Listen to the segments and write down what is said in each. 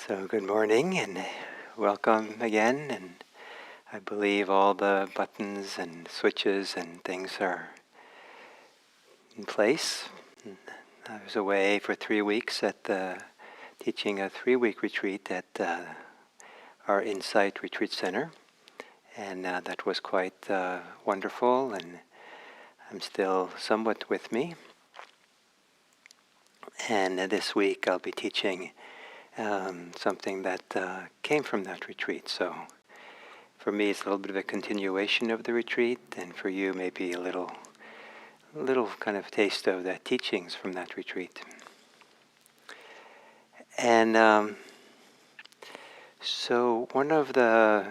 So good morning and welcome again, and I believe all the buttons and switches and things are in place. I was away for 3 weeks teaching a 3-week retreat at our Insight Retreat Center, and that was quite wonderful, and I'm still somewhat with me. And this week I'll be teaching something that came from that retreat. So for me, it's a little bit of a continuation of the retreat, and for you, maybe a little kind of taste of the teachings from that retreat. And so one of the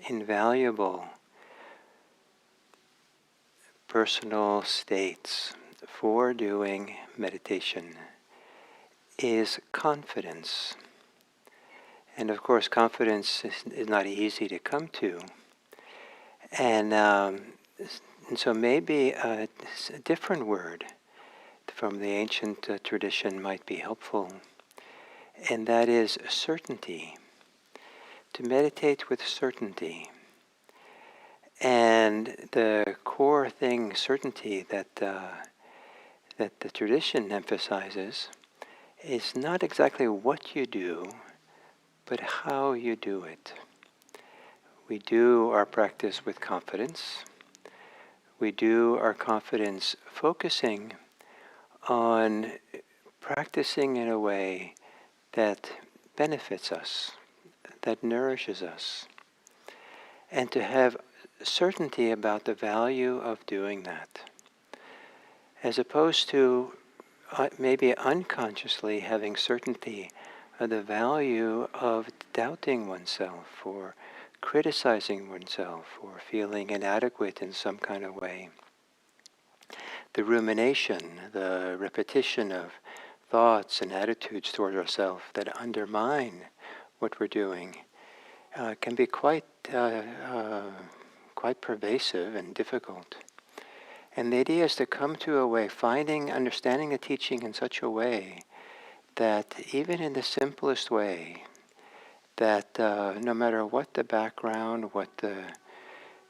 invaluable personal states for doing meditation is confidence. And of course, confidence is not easy to come to. And so maybe a different word from the ancient tradition might be helpful, and that is certainty. To meditate with certainty. And the core thing, certainty, that the tradition emphasizes is not exactly what you do, but how you do it. We do our practice with confidence. We do our confidence focusing on practicing in a way that benefits us, that nourishes us, and to have certainty about the value of doing that, as opposed to maybe unconsciously having certainty of the value of doubting oneself, or criticizing oneself, or feeling inadequate in some kind of way. The rumination, the repetition of thoughts and attitudes toward ourselves that undermine what we're doing can be quite pervasive and difficult. And the idea is to come to a way, understanding the teaching in such a way that even in the simplest way, that no matter what the background, what the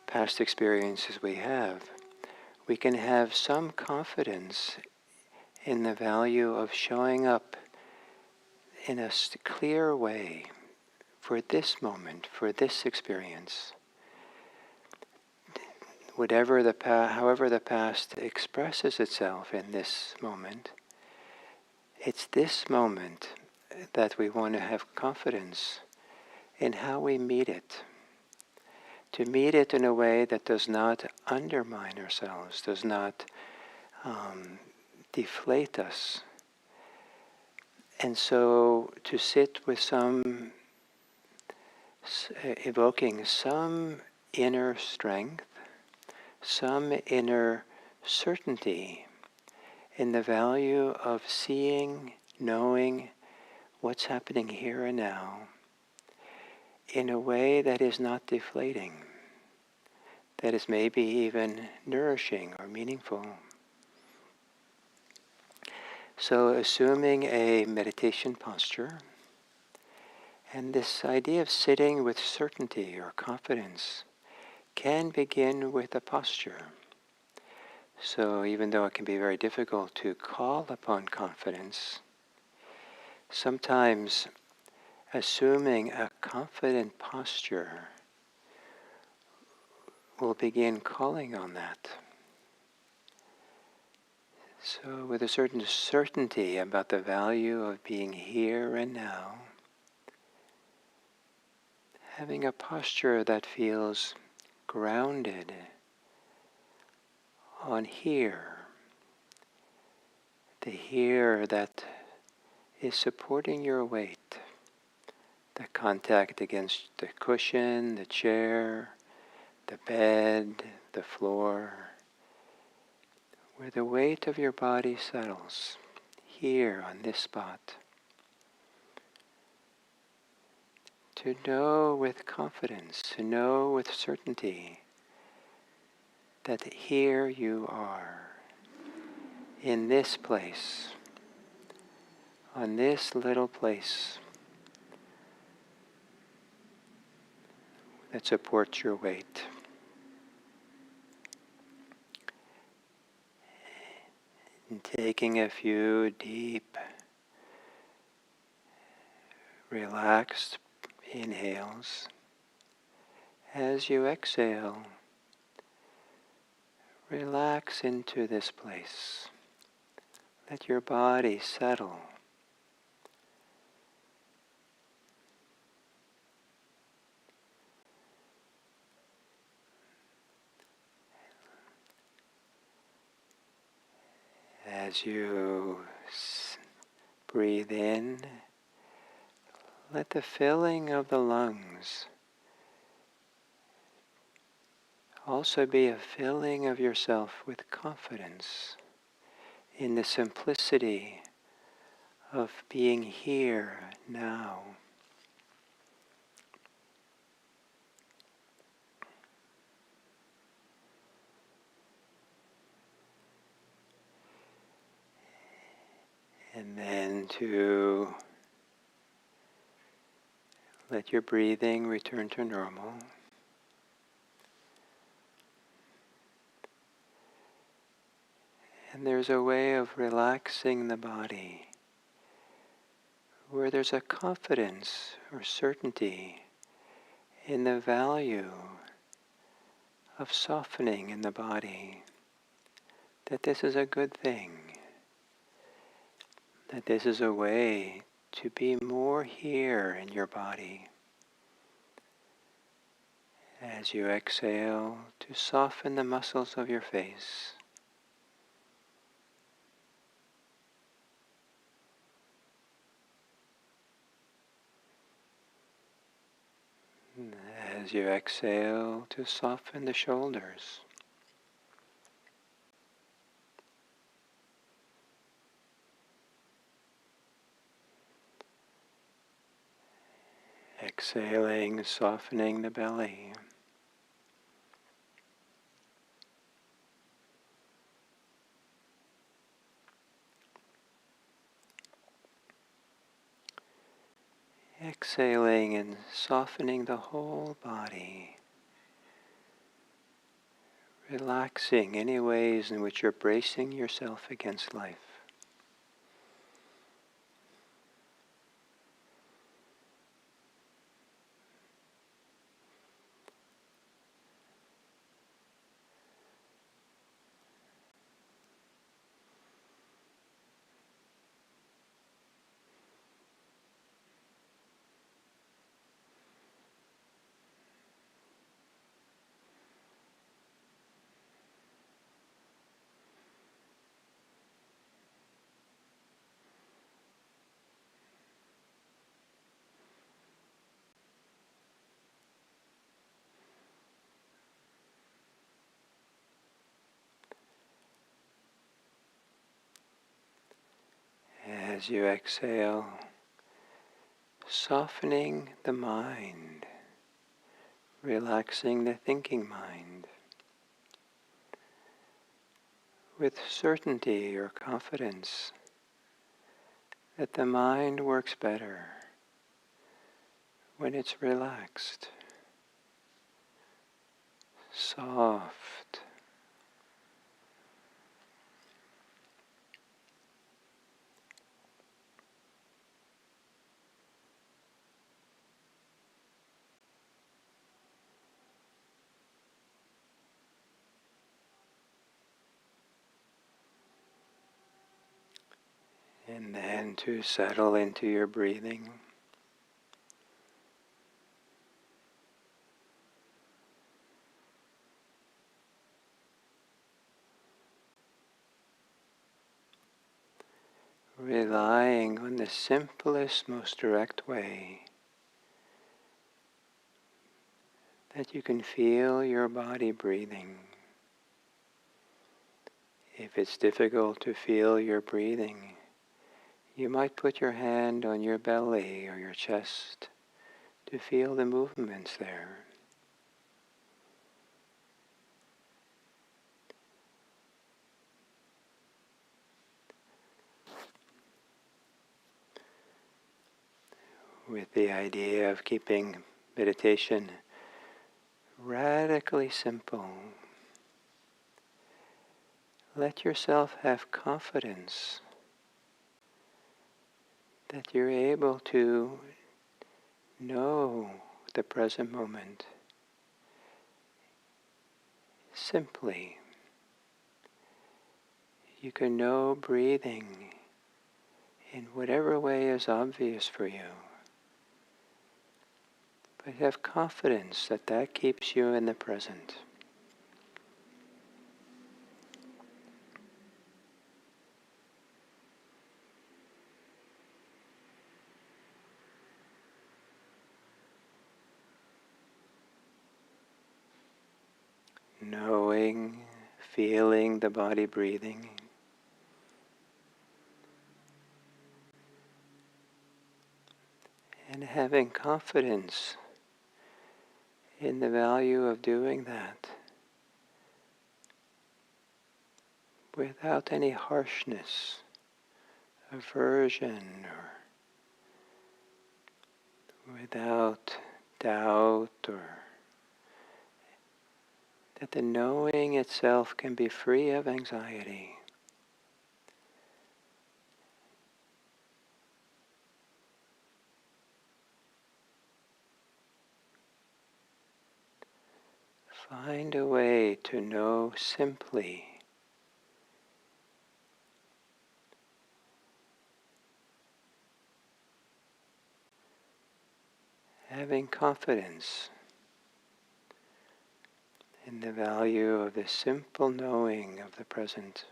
past experiences we have, we can have some confidence in the value of showing up in a clear way for this moment, for this experience. However the past expresses itself in this moment, it's this moment that we want to have confidence in how we meet it. To meet it in a way that does not undermine ourselves, does not deflate us. And so to sit with evoking some inner strength, some inner certainty in the value of seeing, knowing what's happening here and now in a way that is not deflating, that is maybe even nourishing or meaningful. So assuming a meditation posture, and this idea of sitting with certainty or confidence can begin with a posture. So even though it can be very difficult to call upon confidence, sometimes assuming a confident posture will begin calling on that. So with a certain certainty about the value of being here and now, having a posture that feels grounded on here, the here that is supporting your weight, the contact against the cushion, the chair, the bed, the floor, where the weight of your body settles, here on this spot. To know with confidence, to know with certainty that here you are, in this place, on this little place, that supports your weight. And taking a few deep, relaxed inhales. As you exhale, relax into this place. Let your body settle. As you breathe in, let the filling of the lungs also be a filling of yourself with confidence in the simplicity of being here now. And then to let your breathing return to normal. And there's a way of relaxing the body where there's a confidence or certainty in the value of softening in the body, that this is a good thing, that this is a way to be more here in your body. As you exhale, to soften the muscles of your face. As you exhale, to soften the shoulders. Exhaling, softening the belly. Exhaling and softening the whole body. Relaxing any ways in which you're bracing yourself against life. As you exhale, softening the mind, relaxing the thinking mind, with certainty or confidence that the mind works better when it's relaxed, soft. And then to settle into your breathing. Relying on the simplest, most direct way that you can feel your body breathing. If it's difficult to feel your breathing, you might put your hand on your belly or your chest to feel the movements there. With the idea of keeping meditation radically simple. Let yourself have confidence that you're able to know the present moment simply. You can know breathing in whatever way is obvious for you. But have confidence that that keeps you in the present. Knowing, feeling the body breathing. And having confidence in the value of doing that without any harshness, aversion, or without doubt, or that the knowing itself can be free of anxiety. Find a way to know simply, having confidence in the value of the simple knowing of the present.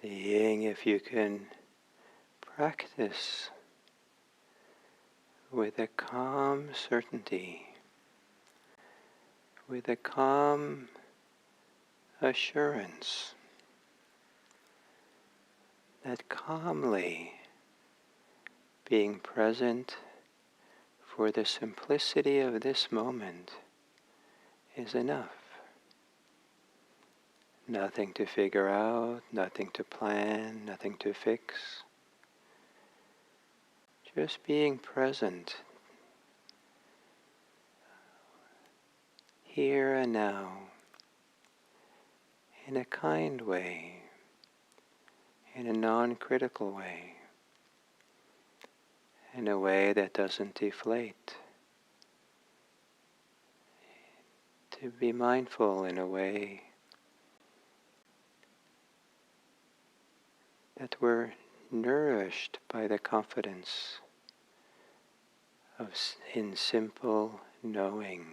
Seeing if you can practice with a calm certainty, with a calm assurance that calmly being present for the simplicity of this moment is enough. Nothing to figure out, nothing to plan, nothing to fix. Just being present here and now in a kind way, in a non-critical way, in a way that doesn't deflate. To be mindful in a way that we're nourished by the confidence in simple knowing.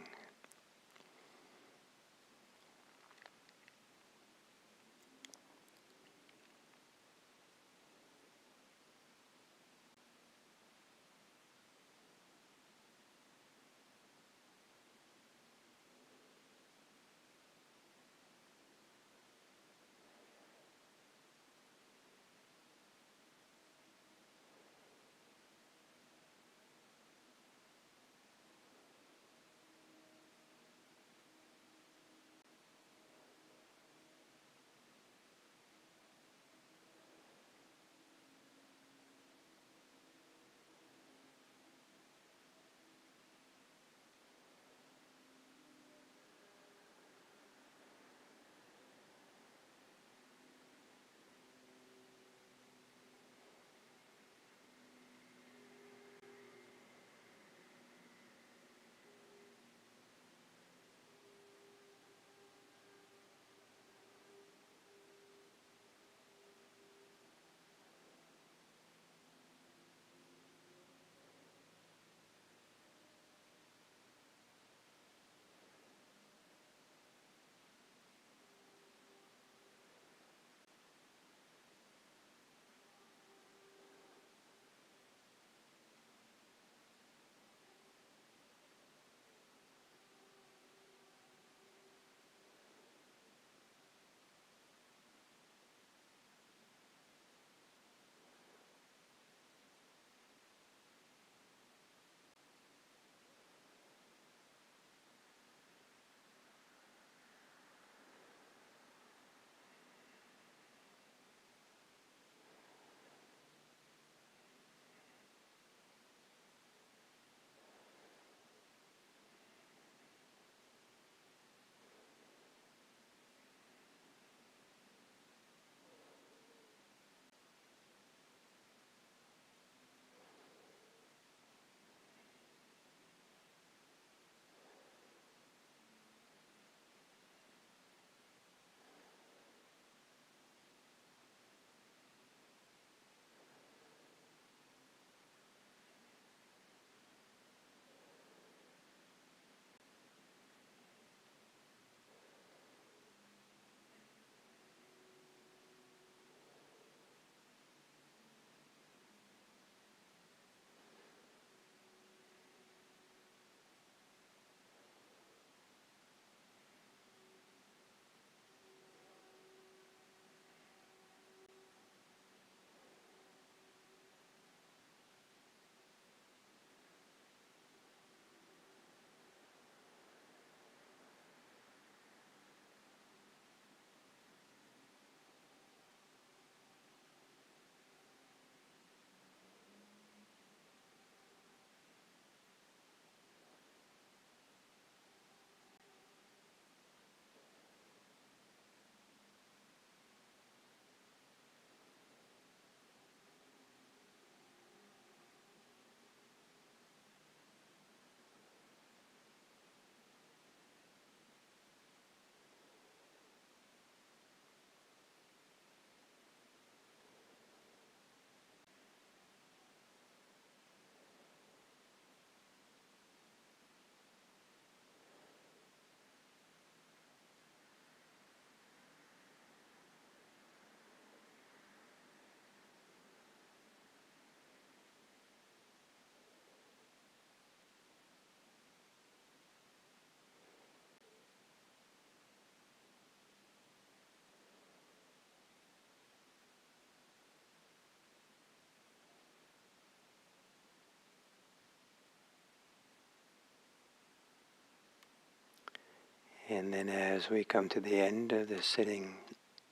And then as we come to the end of the sitting,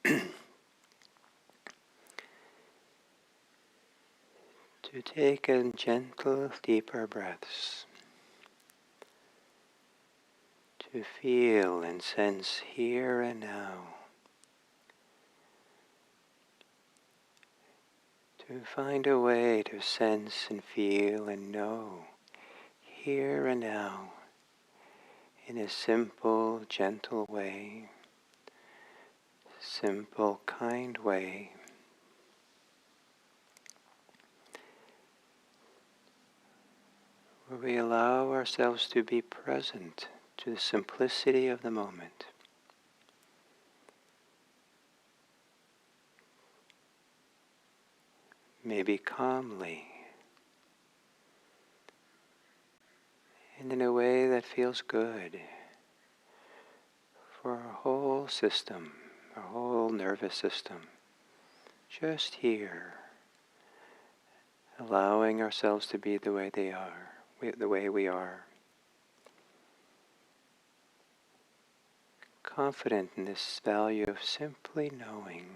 to take a gentle, deeper breaths, to feel and sense here and now, to find a way to sense and feel and know here and now in a simple, gentle way, simple, kind way. Where we allow ourselves to be present to the simplicity of the moment. Maybe calmly, and in a way that feels good for our whole system, our whole nervous system. Just here, allowing ourselves to be the way they are, the way we are. Confident in this value of simply knowing.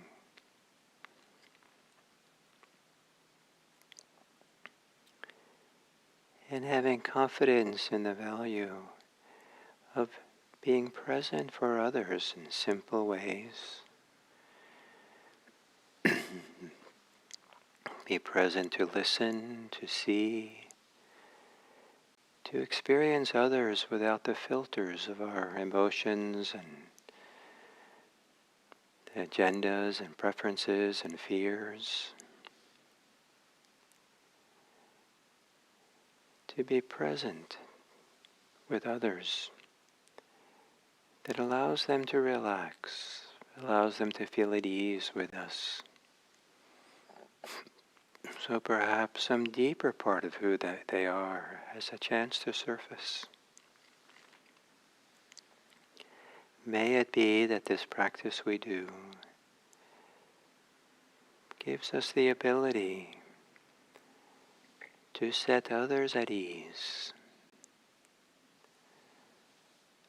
And having confidence in the value of being present for others in simple ways. Be present to listen, to see, to experience others without the filters of our emotions and agendas and preferences and fears. To be present with others that allows them to relax, allows them to feel at ease with us. So perhaps some deeper part of who they are has a chance to surface. May it be that this practice we do gives us the ability to set others at ease.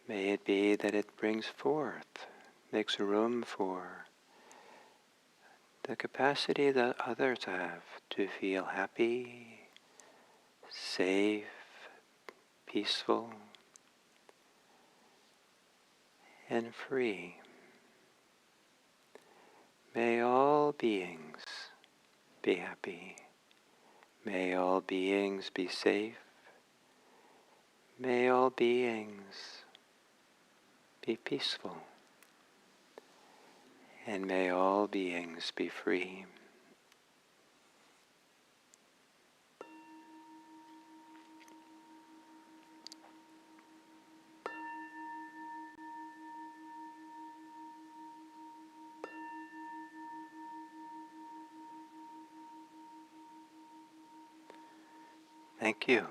May it be that it brings forth, makes room for the capacity that others have to feel happy, safe, peaceful, and free. May all beings be happy. May all beings be safe. May all beings be peaceful. And may all beings be free. Thank you.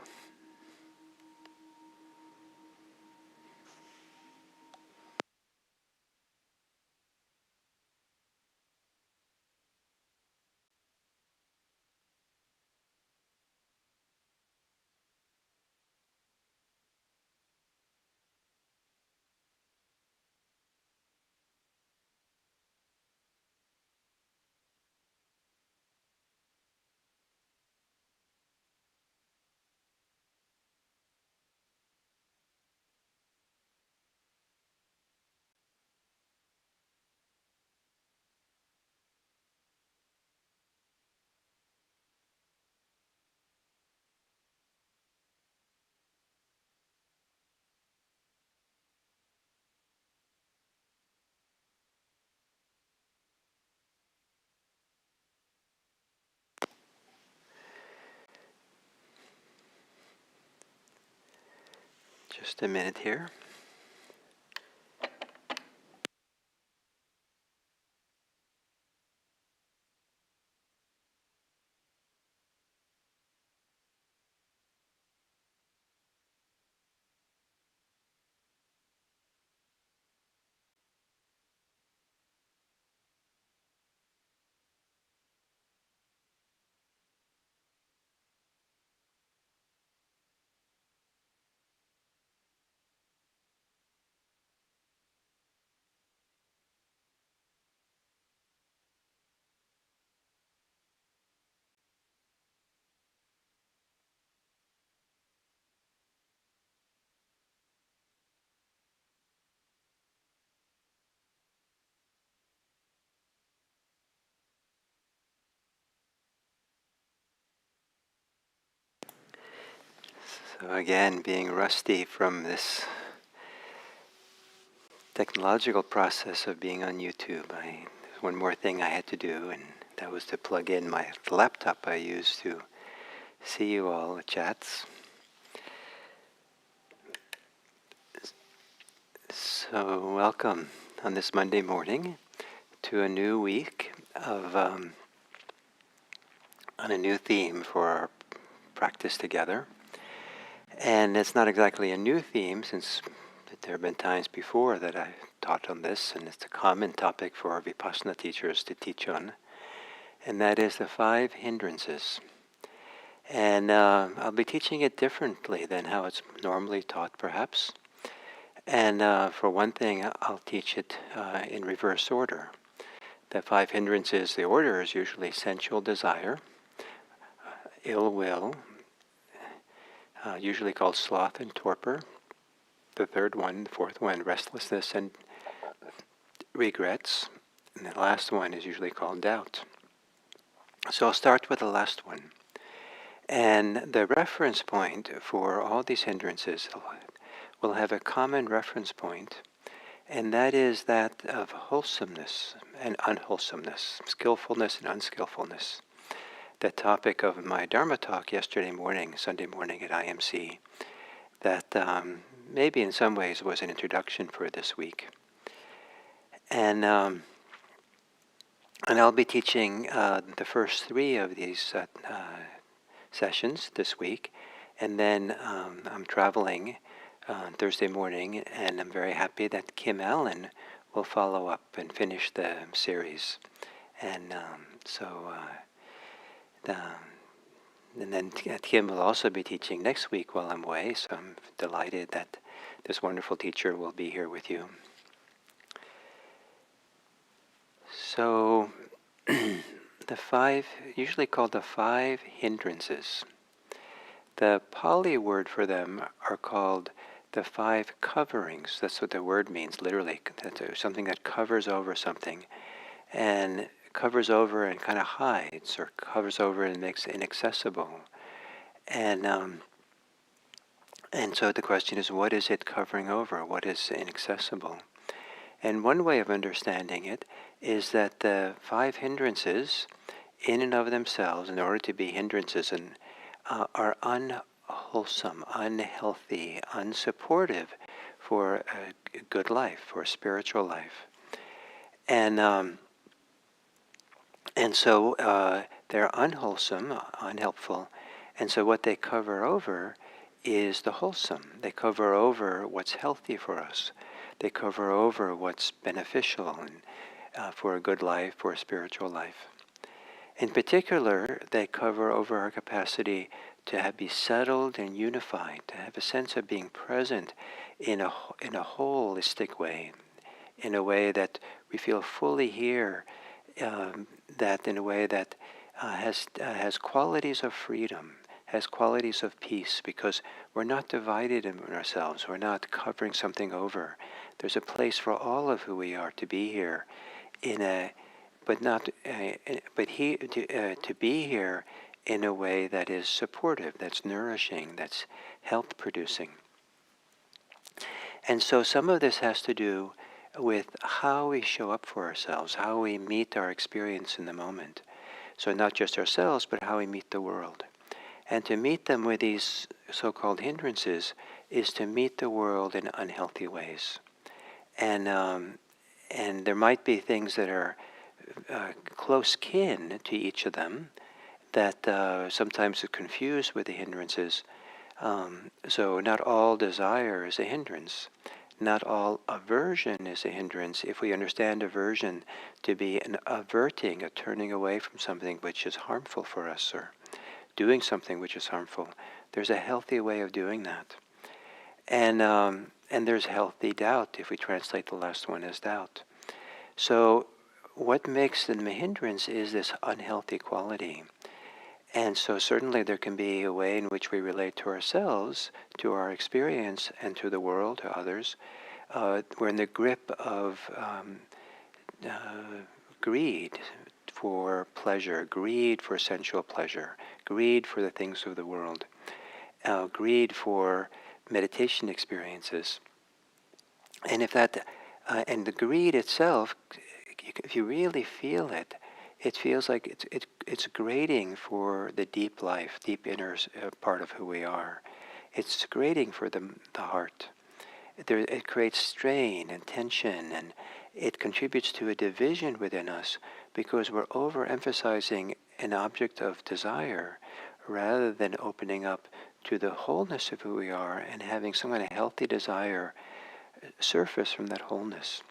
Just a minute here. So again, being rusty from this technological process of being on YouTube, there's one more thing I had to do, and that was to plug in my laptop I use to see you all, the chats. So welcome on this Monday morning to a new week of on a new theme for our practice together. And it's not exactly a new theme, since there have been times before that I've taught on this, and it's a common topic for our Vipassana teachers to teach on, and that is the 5 hindrances. And I'll be teaching it differently than how it's normally taught, perhaps. And for one thing, I'll teach it in reverse order. The 5 hindrances, the order is usually sensual desire, ill will, usually called sloth and torpor. The fourth one, restlessness and regrets. And the last one is usually called doubt. So I'll start with the last one. And the reference point for all these hindrances will have a common reference point, and that is that of wholesomeness and unwholesomeness, skillfulness and unskillfulness. The topic of my Dharma talk yesterday morning, Sunday morning at IMC, that maybe in some ways was an introduction for this week. And I'll be teaching the first 3 of these sessions this week, and then I'm traveling on Thursday morning, and I'm very happy that Kim Allen will follow up and finish the series. And and then Kim will also be teaching next week while I'm away, so I'm delighted that this wonderful teacher will be here with you. So the 5, usually called the 5 hindrances. The Pali word for them are called the 5 coverings. That's what the word means, literally. That's something that covers over something, and covers over and kind of hides, or covers over and makes inaccessible. And so the question is, what is it covering over? What is inaccessible? And one way of understanding it is that the 5 hindrances, in and of themselves, in order to be hindrances, are unwholesome, unhealthy, unsupportive for a good life, for a spiritual life. And so they're unwholesome, unhelpful, and so what they cover over is the wholesome. They cover over what's healthy for us. They cover over what's beneficial and for a good life, for a spiritual life. In particular, they cover over our capacity to be settled and unified, to have a sense of being present in a holistic way, in a way that we feel fully here, that in a way that has qualities of freedom, has qualities of peace, because we're not divided in ourselves, we're not covering something over. There's a place for all of who we are to be here, to be here in a way that is supportive, that's nourishing, that's health producing. And so some of this has to do with how we show up for ourselves, how we meet our experience in the moment. So not just ourselves, but how we meet the world. And to meet them with these so-called hindrances is to meet the world in unhealthy ways. And there might be things that are close kin to each of them that sometimes are confused with the hindrances. So not all desire is a hindrance. Not all aversion is a hindrance. If we understand aversion to be an averting, a turning away from something which is harmful for us, or doing something which is harmful, there's a healthy way of doing that. And there's healthy doubt, if we translate the last one as doubt. So what makes them a hindrance is this unhealthy quality. And so certainly there can be a way in which we relate to ourselves, to our experience, and to the world, to others. We're in the grip of greed for pleasure, greed for sensual pleasure, greed for the things of the world. greed for meditation experiences. And if that, and the greed itself, if you really feel it, it feels like it's grating for the deep life, deep inner part of who we are. It's grating for the heart. It creates strain and tension, and it contributes to a division within us because we're overemphasizing an object of desire rather than opening up to the wholeness of who we are and having some kind of healthy desire surface from that wholeness.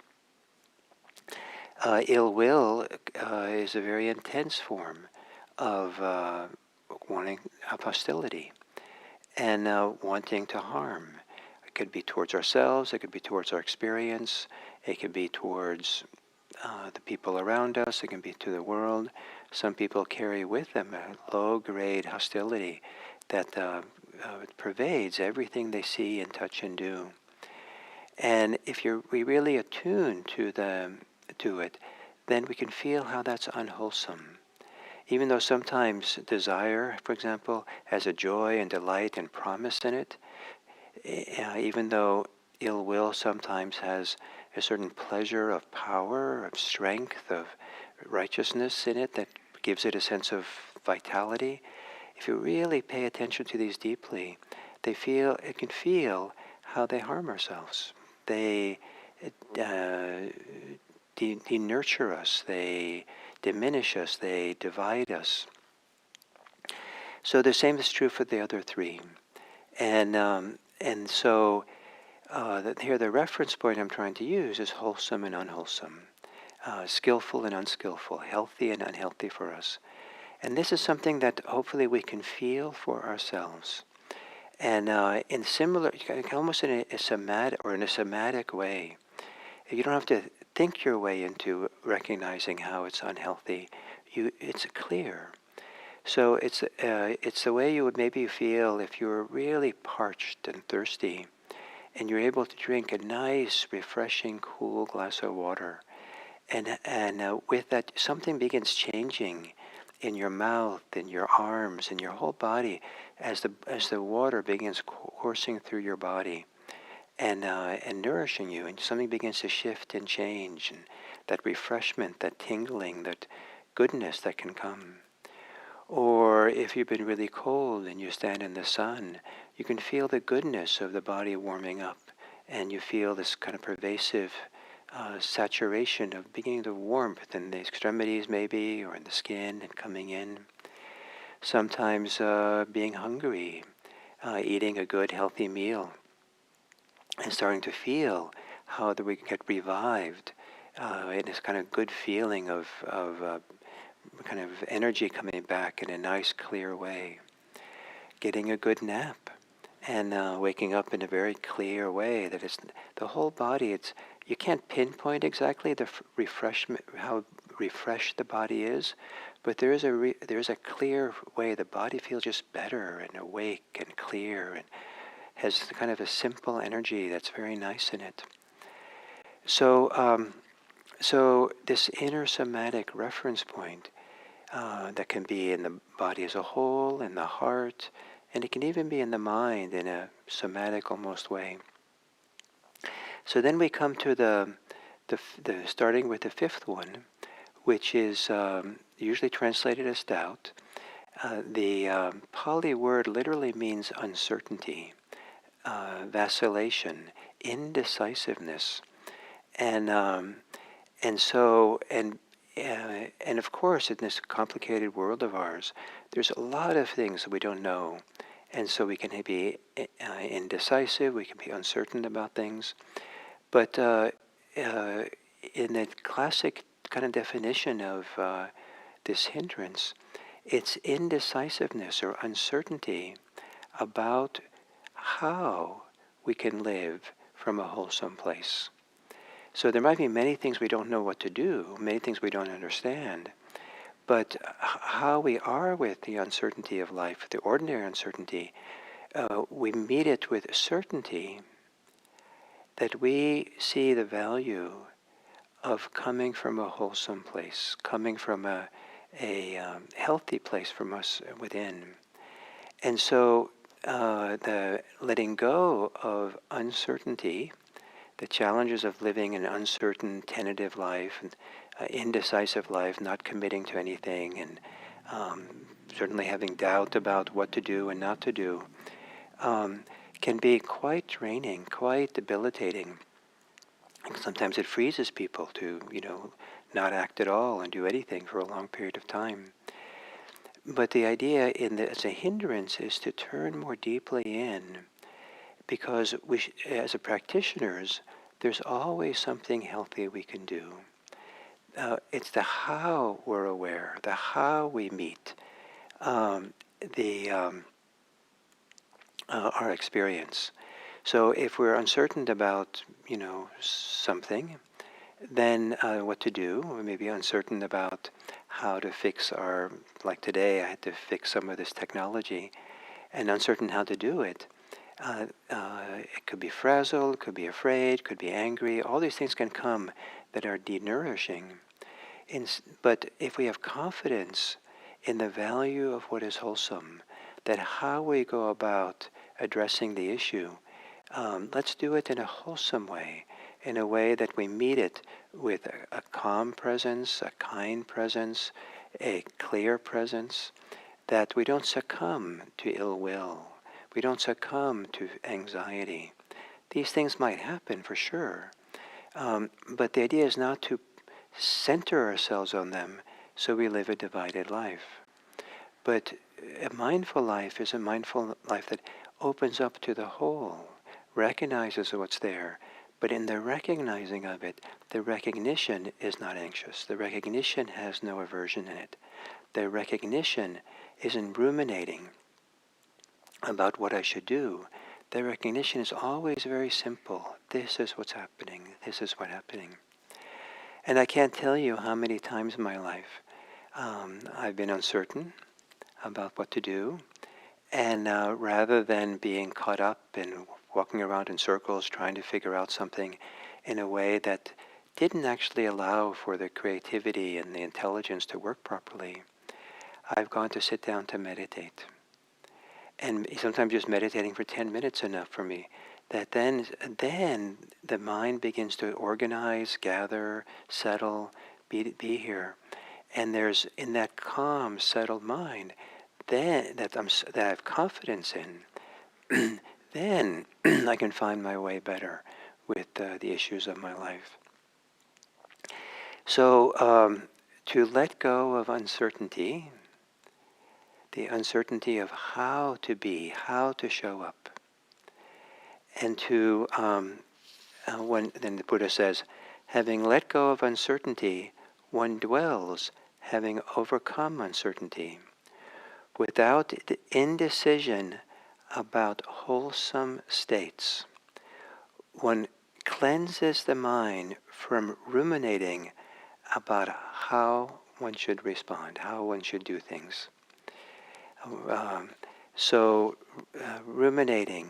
Ill will is a very intense form of of hostility and wanting to harm. It could be towards ourselves, it could be towards our experience, it could be towards the people around us, it can be to the world. Some people carry with them a low-grade hostility that pervades everything they see and touch and do. And if we really attune to it, then we can feel how that's unwholesome. Even though sometimes desire, for example, has a joy and delight and promise in it, even though ill will sometimes has a certain pleasure of power, of strength, of righteousness in it that gives it a sense of vitality, if you really pay attention to these deeply, it can feel how they harm ourselves. They denurture us, they diminish us, they divide us. So the same is true for the other three. And so here the reference point I'm trying to use is wholesome and unwholesome, skillful and unskillful, healthy and unhealthy for us. And this is something that hopefully we can feel for ourselves. And in similar, almost in a somatic way, you don't have to think your way into recognizing how it's unhealthy. It's clear. So it's the way you would maybe feel if you were really parched and thirsty, and you're able to drink a nice, refreshing, cool glass of water, and with that, something begins changing in your mouth, in your arms, in your whole body, as the water begins coursing through your body, and nourishing you, and something begins to shift and change, and that refreshment, that tingling, that goodness that can come. Or if you've been really cold and you stand in the sun, you can feel the goodness of the body warming up, and you feel this kind of pervasive saturation of beginning to warmth in the extremities maybe, or in the skin and coming in. Sometimes being hungry, eating a good healthy meal, and starting to feel how that we get revived in this kind of good feeling of kind of energy coming back in a nice clear way. Getting a good nap and waking up in a very clear way that it's the whole body. You can't pinpoint exactly the refreshment, how refreshed the body is, but there is a clear way the body feels just better and awake and clear and has kind of a simple energy that's very nice in it. So so this inner somatic reference point that can be in the body as a whole, in the heart, and it can even be in the mind in a somatic almost way. So then we come to the starting with the fifth one, which is usually translated as doubt. The Pali word literally means uncertainty, vacillation, indecisiveness, and of course, in this complicated world of ours, there's a lot of things that we don't know, and so we can be indecisive, we can be uncertain about things. But in the classic kind of definition of this hindrance, it's indecisiveness or uncertainty about how we can live from a wholesome place. So there might be many things we don't know what to do, many things we don't understand, but how we are with the uncertainty of life, the ordinary uncertainty, we meet it with certainty that we see the value of coming from a wholesome place, coming from a healthy place from us within. And so the letting go of uncertainty, the challenges of living an uncertain, tentative life, and indecisive life, not committing to anything, and certainly having doubt about what to do and not to do, can be quite draining, quite debilitating. And sometimes it freezes people to, not act at all and do anything for a long period of time. But the idea as a hindrance is to turn more deeply in, because as a practitioners, there's always something healthy we can do. It's the how we're aware, the how we meet our experience. So if we're uncertain about, something, then what to do, or maybe uncertain about how to fix like today, I had to fix some of this technology, and uncertain how to do it. It could be frazzled, could be afraid, could be angry. All these things can come that are denourishing. But if we have confidence in the value of what is wholesome, that how we go about addressing the issue, let's do it in a wholesome way, in a way that we meet it with a calm presence, a kind presence, a clear presence, that we don't succumb to ill will. We don't succumb to anxiety. These things might happen for sure, but the idea is not to center ourselves on them so we live a divided life. But a mindful life is a mindful life that opens up to the whole, recognizes what's there, but in the recognizing of it, the recognition is not anxious. The recognition has no aversion in it. The recognition isn't ruminating about what I should do. The recognition is always very simple. This is what's happening. This is what's happening. And I can't tell you how many times in my life I've been uncertain about what to do, and rather than being caught up in walking around in circles trying to figure out something in a way that didn't actually allow for the creativity and the intelligence to work properly, I've gone to sit down to meditate. And sometimes just meditating for 10 minutes enough for me, that then the mind begins to organize, gather, settle, be here. And there's, in that calm, settled mind, then that I have confidence in, then I can find my way better with the issues of my life. So to let go of uncertainty, the uncertainty of how to be, how to show up, and to then the Buddha says, having let go of uncertainty, one dwells, having overcome uncertainty. Without indecision about wholesome states, one cleanses the mind from ruminating about how one should respond, how one should do things. Ruminating,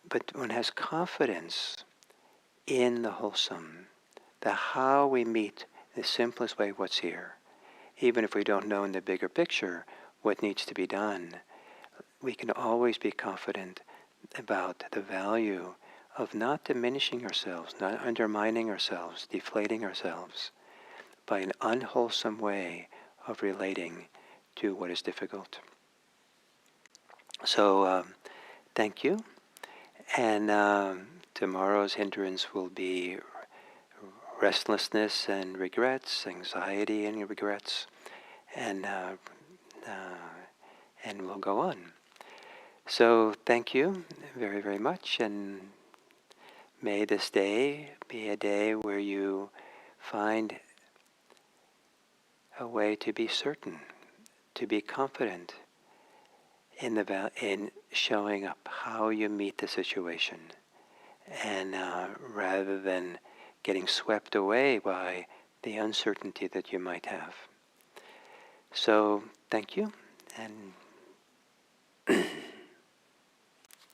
but one has confidence in the wholesome, the how we meet the simplest way what's here. Even if we don't know in the bigger picture what needs to be done, we can always be confident about the value of not diminishing ourselves, not undermining ourselves, deflating ourselves by an unwholesome way of relating to what is difficult. So thank you. And tomorrow's hindrance will be restlessness and regrets, anxiety and regrets, and we'll go on. So thank you very, very much, and may this day be a day where you find a way to be certain, to be confident in showing up, how you meet the situation, and rather than getting swept away by the uncertainty that you might have. So thank you, and